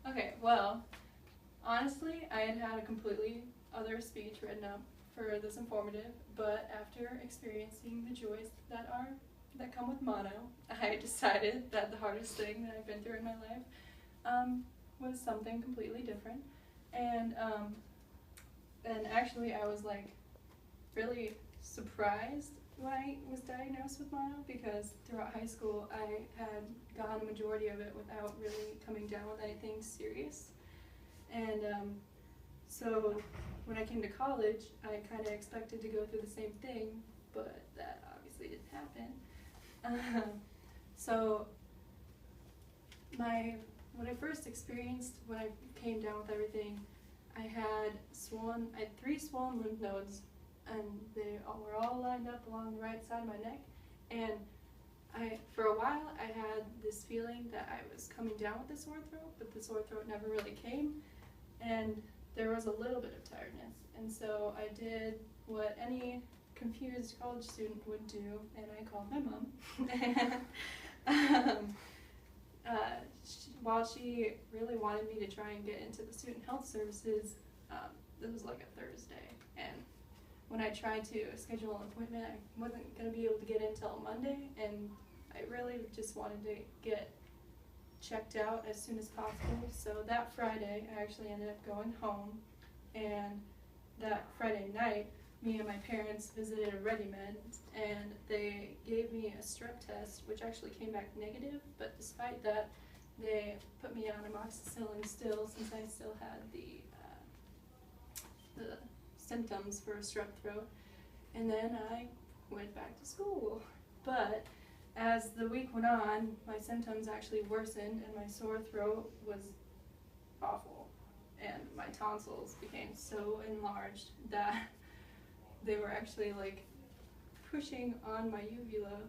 Okay, well, honestly, I had a completely other speech written up for this informative, but after experiencing the joys that come with mono, I decided that the hardest thing that I've been through in my life was something completely different, and actually I was like really surprised when I was diagnosed with mono, because throughout high school I had gone a majority of it without really coming down with anything serious. And so when I came to college, I kind of expected to go through the same thing, but that obviously didn't happen. So when I first experienced, when I came down with everything, I had 3 swollen lymph nodes, and they were all lined up along the right side of my neck. And for a while, I had this feeling that I was coming down with the sore throat, but the sore throat never really came, and there was a little bit of tiredness. And so I did what any confused college student would do, and I called my mom. And while she really wanted me to try and get into the student health services, this was like a Thursday, and when I tried to schedule an appointment, I wasn't going to be able to get in until Monday, and I really just wanted to get checked out as soon as possible. So that Friday, I actually ended up going home, and that Friday night, me and my parents visited a ReadyMed, and they gave me a strep test, which actually came back negative, but despite that, they put me on amoxicillin still, since I still had the symptoms for strep throat, and then I went back to school. But as the week went on, my symptoms actually worsened, and my sore throat was awful, and my tonsils became so enlarged that they were actually like pushing on my uvula.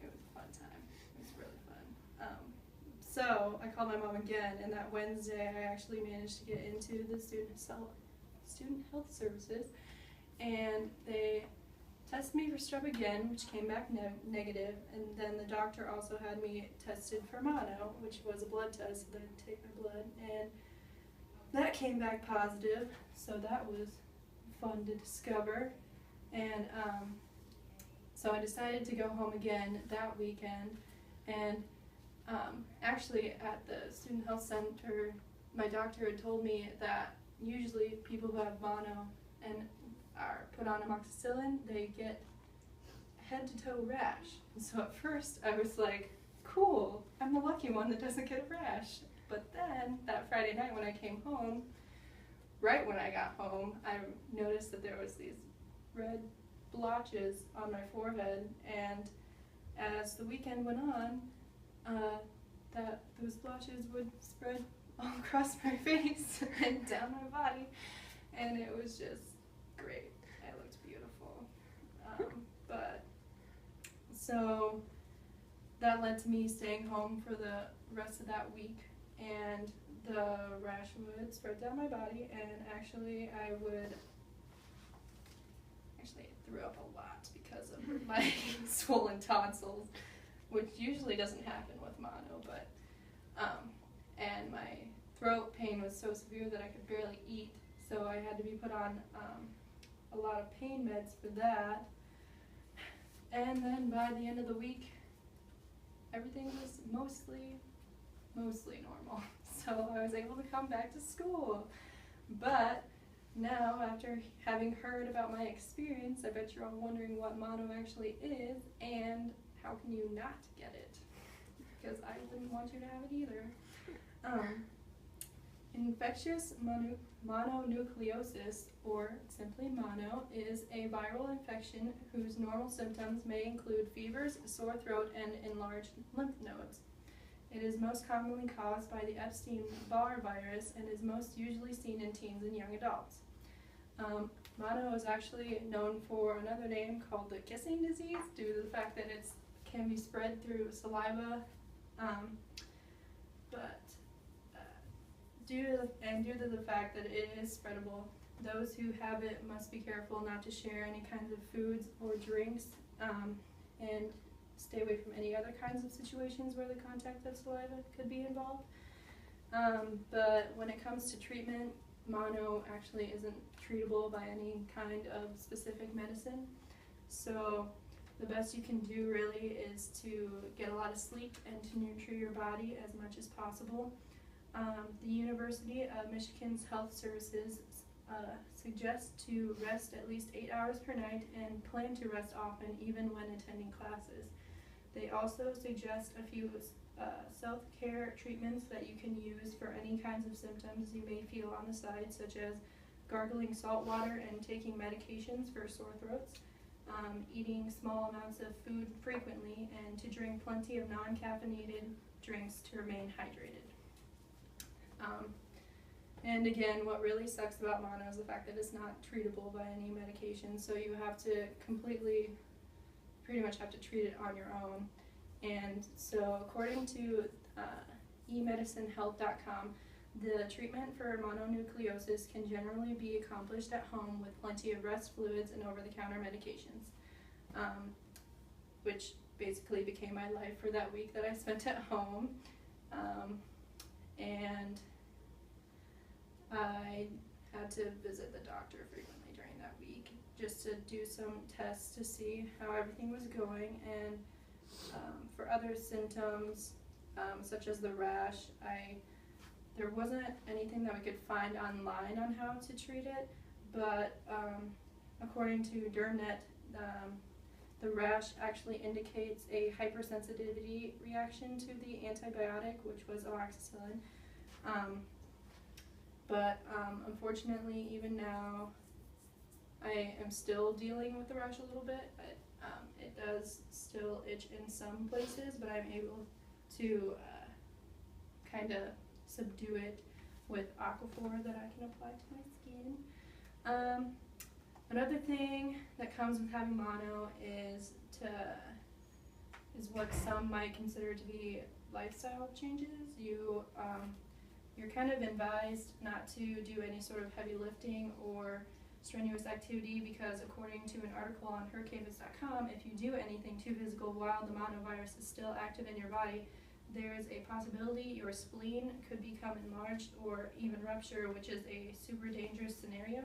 It was a fun time. It was really fun. So I called my mom again, and that Wednesday I actually managed to get into the student health services, and they tested me for strep again, which came back negative, and then the doctor also had me tested for mono, which was a blood test. So they'd take my blood, and that came back positive, so that was fun to discover. And so I decided to go home again that weekend, and actually at the student health center, my doctor had told me that usually people who have mono and are put on amoxicillin, they get head to toe rash. And so at first I was like, cool, I'm the lucky one that doesn't get a rash. But then that Friday night when I came home, right when I got home, I noticed that there was these red blotches on my forehead, and as the weekend went on, that those blotches would spread all across my face and down my body, and it was just great. I looked beautiful. But so that led to me staying home for the rest of that week, and the rash would spread down my body, and actually I threw up a lot because of my swollen tonsils, which usually doesn't happen with mono, but and my throat pain was so severe that I could barely eat, so I had to be put on a lot of pain meds for that. And then by the end of the week, everything was mostly normal, so I was able to come back to school. But now, after having heard about my experience, I bet you're all wondering what mono actually is and how can you not get it, because I wouldn't want you to have it either. Infectious mononucleosis, or simply mono, is a viral infection whose normal symptoms may include fevers, sore throat, and enlarged lymph nodes. It is most commonly caused by the Epstein-Barr virus and is most usually seen in teens and young adults. Mono is actually known for another name called the kissing disease, due to the fact that it can be spread through saliva, due to the fact that it is spreadable, those who have it must be careful not to share any kinds of foods or drinks, and stay away from any other kinds of situations where the contact of saliva could be involved. But when it comes to treatment, mono actually isn't treatable by any kind of specific medicine. So the best you can do really is to get a lot of sleep and to nurture your body as much as possible. The University of Michigan's Health Services suggests to rest at least 8 hours per night and plan to rest often even when attending classes. They also suggest a few self-care treatments that you can use for any kinds of symptoms you may feel on the side, such as gargling salt water and taking medications for sore throats, eating small amounts of food frequently, and to drink plenty of non-caffeinated drinks to remain hydrated. And again, what really sucks about mono is the fact that it's not treatable by any medication, so you have to pretty much have to treat it on your own. And so according to emedicinehealth.com, the treatment for mononeucleosis can generally be accomplished at home with plenty of rest fluids and over-the-counter medications, which basically became my life for that week that I spent at home. And I had to visit the doctor frequently during that week just to do some tests to see how everything was going. And for other symptoms, such as the rash, there wasn't anything that we could find online on how to treat it, but according to DermNet, the rash actually indicates a hypersensitivity reaction to the antibiotic, which was amoxicillin. But unfortunately, even now, I am still dealing with the rash a little bit. It does still itch in some places, but I'm able to kind of subdue it with Aquaphor that I can apply to my skin. Another thing that comes with having mono is what some might consider to be lifestyle changes. You're kind of advised not to do any sort of heavy lifting or strenuous activity because according to an article on hercavis.com, if you do anything too physical while the monovirus is still active in your body, there is a possibility your spleen could become enlarged or even rupture, which is a super dangerous scenario.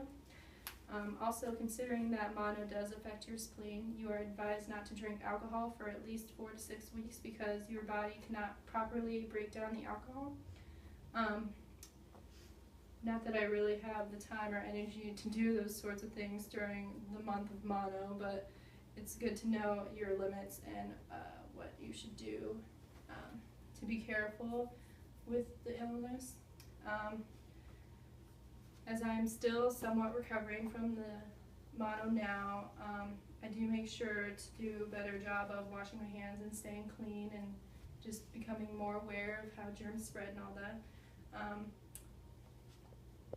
Also, considering that mono does affect your spleen, you are advised not to drink alcohol for at least 4 to 6 weeks because your body cannot properly break down the alcohol. Not that I really have the time or energy to do those sorts of things during the month of mono, but it's good to know your limits and what you should do to be careful with the illness. As I'm still somewhat recovering from the mono now, I do make sure to do a better job of washing my hands and staying clean and just becoming more aware of how germs spread and all that.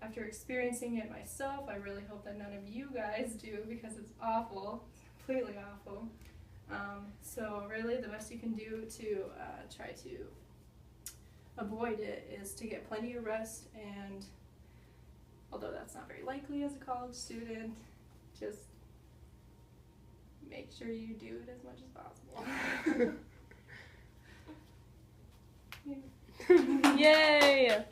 After experiencing it myself, I really hope that none of you guys do because it's awful. It's completely awful. So really the best you can do to try to avoid it is to get plenty of rest, and although that's not very likely as a college student, just make sure you do it as much as possible. Yay!